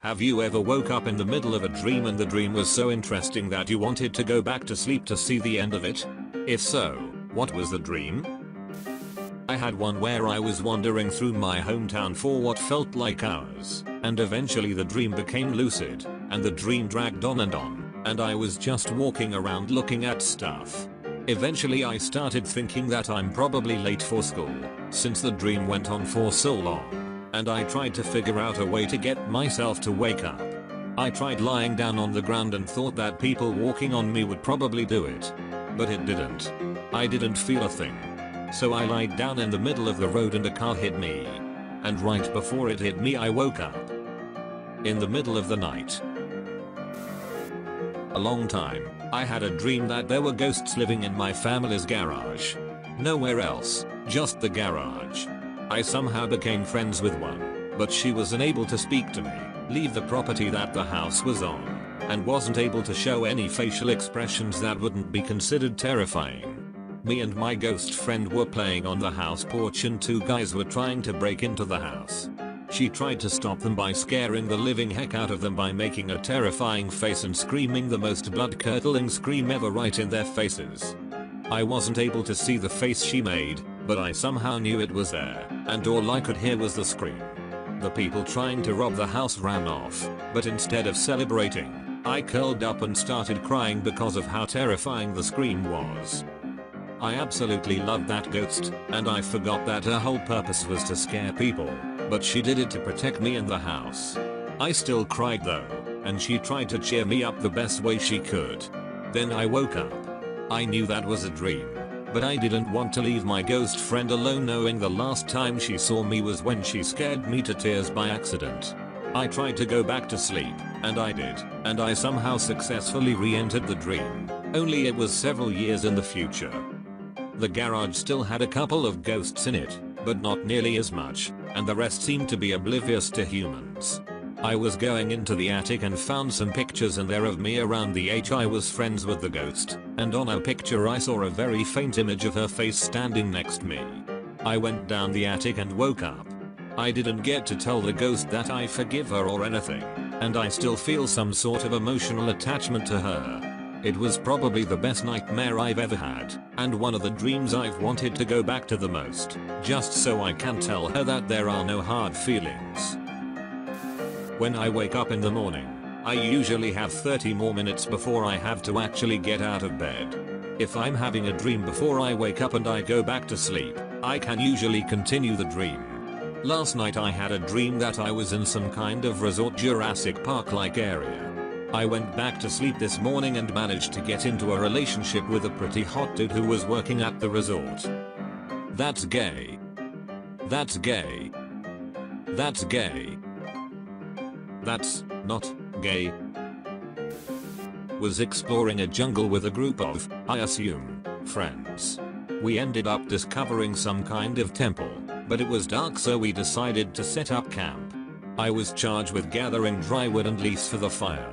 Have you ever woke up in the middle of a dream and the dream was so interesting that you wanted to go back to sleep to see the end of it? If so, what was the dream? I had one where I was wandering through my hometown for what felt like hours, and eventually the dream became lucid, and the dream dragged on, and I was just walking around looking at stuff. Eventually I started thinking that I'm probably late for school, since the dream went on for so long. And I tried to figure out a way to get myself to wake up. I tried lying down on the ground and thought that people walking on me would probably do it. But it didn't. I didn't feel a thing. So I lied down in the middle of the road and a car hit me. And right before it hit me I woke up. In the middle of the night. A long time, I had a dream that there were ghosts living in my family's garage. Nowhere else, just the garage. I somehow became friends with one, but she was unable to speak to me, leave the property that the house was on, and wasn't able to show any facial expressions that wouldn't be considered terrifying. Me and my ghost friend were playing on the house porch and two guys were trying to break into the house. She tried to stop them by scaring the living heck out of them by making a terrifying face and screaming the most blood-curdling scream ever right in their faces. I wasn't able to see the face she made, but I somehow knew it was there, and all I could hear was the scream. The people trying to rob the house ran off, but instead of celebrating, I curled up and started crying because of how terrifying the scream was. I absolutely loved that ghost, and I forgot that her whole purpose was to scare people, but she did it to protect me and the house. I still cried though, and she tried to cheer me up the best way she could. Then I woke up. I knew that was a dream, but I didn't want to leave my ghost friend alone knowing the last time she saw me was when she scared me to tears by accident. I tried to go back to sleep, and I did, and I somehow successfully re-entered the dream, only it was several years in the future. The garage still had a couple of ghosts in it, but not nearly as much, and the rest seemed to be oblivious to humans. I was going into the attic and found some pictures in there of me around the age I was friends with the ghost, and on a picture I saw a very faint image of her face standing next to me. I went down the attic and woke up. I didn't get to tell the ghost that I forgive her or anything, and I still feel some sort of emotional attachment to her. It was probably the best nightmare I've ever had, and one of the dreams I've wanted to go back to the most, just so I can tell her that there are no hard feelings. When I wake up in the morning, I usually have 30 more minutes before I have to actually get out of bed. If I'm having a dream before I wake up and I go back to sleep, I can usually continue the dream. Last night I had a dream that I was in some kind of resort Jurassic Park-like area. I went back to sleep this morning and managed to get into a relationship with a pretty hot dude who was working at the resort. That's gay. That's gay. That's gay. That's not gay. Was exploring a jungle with a group of, I assume, friends. We ended up discovering some kind of temple, but it was dark so we decided to set up camp. I was charged with gathering dry wood and leaves for the fire.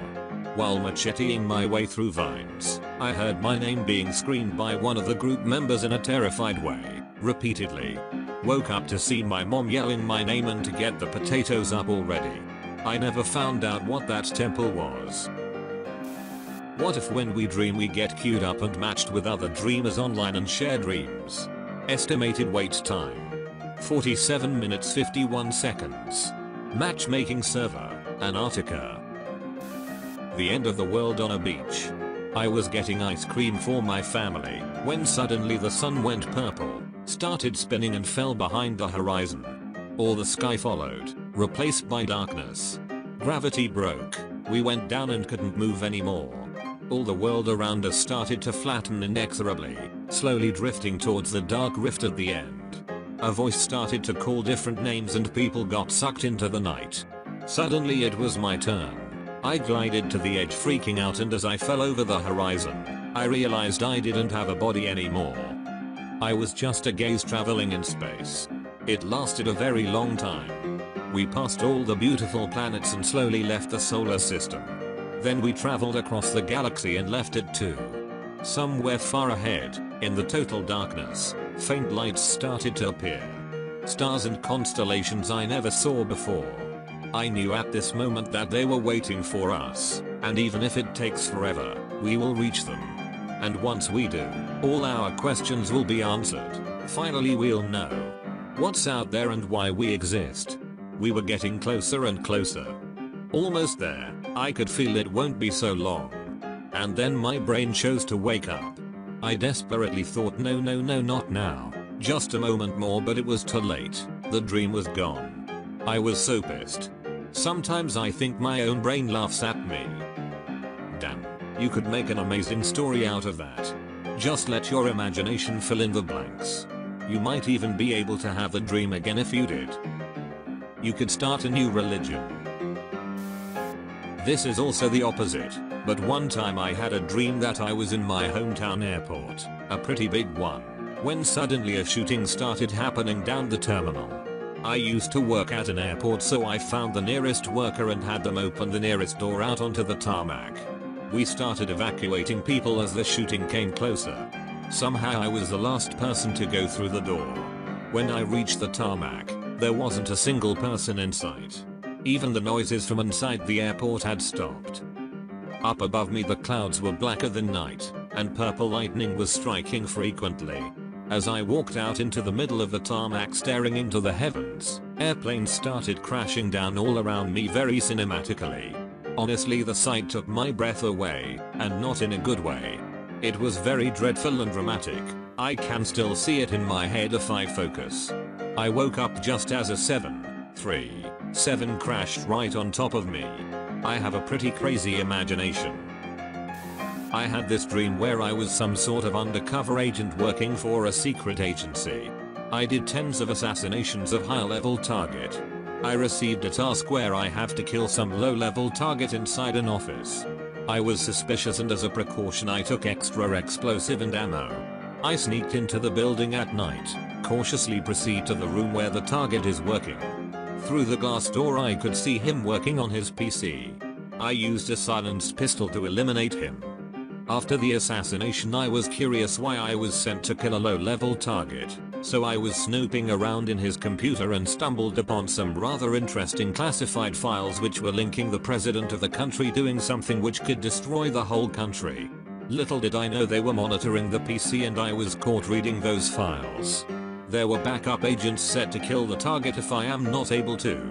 While macheteing my way through vines, I heard my name being screamed by one of the group members in a terrified way, repeatedly. Woke up to see my mom yelling my name and to get the potatoes up already. I never found out what that temple was. What if when we dream we get queued up and matched with other dreamers online and share dreams? Estimated wait time: 47 minutes 51 seconds. Matchmaking server, Antarctica. The end of the world on a beach. I was getting ice cream for my family when suddenly the sun went purple, started spinning and fell behind the horizon. All the sky followed, replaced by darkness. Gravity broke, we went down and couldn't move anymore. All the world around us started to flatten inexorably, slowly drifting towards the dark rift at the end. A voice started to call different names and people got sucked into the night. Suddenly it was my turn. I glided to the edge freaking out, and as I fell over the horizon, I realized I didn't have a body anymore. I was just a gaze traveling in space. It lasted a very long time. We passed all the beautiful planets and slowly left the solar system. Then we traveled across the galaxy and left it too. Somewhere far ahead, in the total darkness, faint lights started to appear. Stars and constellations I never saw before. I knew at this moment that they were waiting for us, and even if it takes forever, we will reach them. And once we do, all our questions will be answered. Finally we'll know what's out there and why we exist. We were getting closer and closer. Almost there, I could feel it won't be so long. And then my brain chose to wake up. I desperately thought no, not now. Just a moment more, but it was too late. The dream was gone. I was so pissed. Sometimes I think my own brain laughs at me. Damn, you could make an amazing story out of that. Just let your imagination fill in the blanks. You might even be able to have a dream again if you did. You could start a new religion. This is also the opposite, but one time I had a dream that I was in my hometown airport, a pretty big one, when suddenly a shooting started happening down the terminal. I used to work at an airport, so I found the nearest worker and had them open the nearest door out onto the tarmac. We started evacuating people as the shooting came closer. Somehow I was the last person to go through the door. When I reached the tarmac, there wasn't a single person in sight. Even the noises from inside the airport had stopped. Up above me the clouds were blacker than night, and purple lightning was striking frequently. As I walked out into the middle of the tarmac staring into the heavens, airplanes started crashing down all around me very cinematically. Honestly, the sight took my breath away, and not in a good way. It was very dreadful and dramatic. I can still see it in my head if I focus. I woke up just as a 737 crashed right on top of me. I have a pretty crazy imagination. I had this dream where I was some sort of undercover agent working for a secret agency. I did tens of assassinations of high-level target. I received a task where I have to kill some low-level target inside an office. I was suspicious, and as a precaution I took extra explosive and ammo. I sneaked into the building at night, cautiously proceed to the room where the target is working. Through the glass door I could see him working on his PC. I used a silenced pistol to eliminate him. After the assassination I was curious why I was sent to kill a low-level target, so I was snooping around in his computer and stumbled upon some rather interesting classified files which were linking the president of the country doing something which could destroy the whole country. Little did I know they were monitoring the PC, and I was caught reading those files. There were backup agents set to kill the target if I am not able to.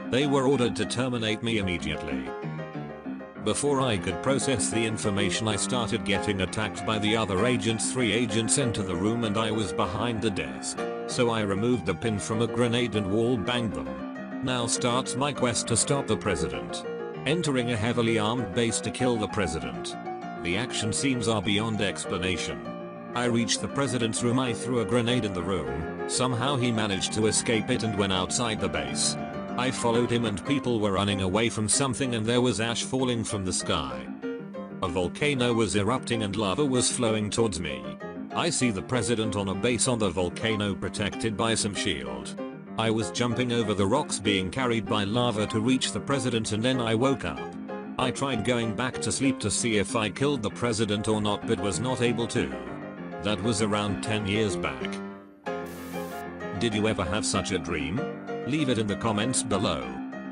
They were ordered to terminate me immediately. Before I could process the information I started getting attacked by the other agents. 3 agents entered the room and I was behind the desk, so I removed the pin from a grenade and wall banged them. Now starts my quest to stop the president. Entering a heavily armed base to kill the president. The action scenes are beyond explanation. I reached the president's room, I threw a grenade in the room, somehow he managed to escape it and went outside the base. I followed him and people were running away from something and there was ash falling from the sky. A volcano was erupting and lava was flowing towards me. I see the president on a base on the volcano protected by some shield. I was jumping over the rocks being carried by lava to reach the president, and then I woke up. I tried going back to sleep to see if I killed the president or not, but was not able to. That was around 10 years back. Did you ever have such a dream? Leave it in the comments below.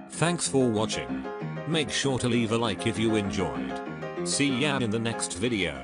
Thanks for watching. Make sure to leave a like if you enjoyed. See ya in the next video.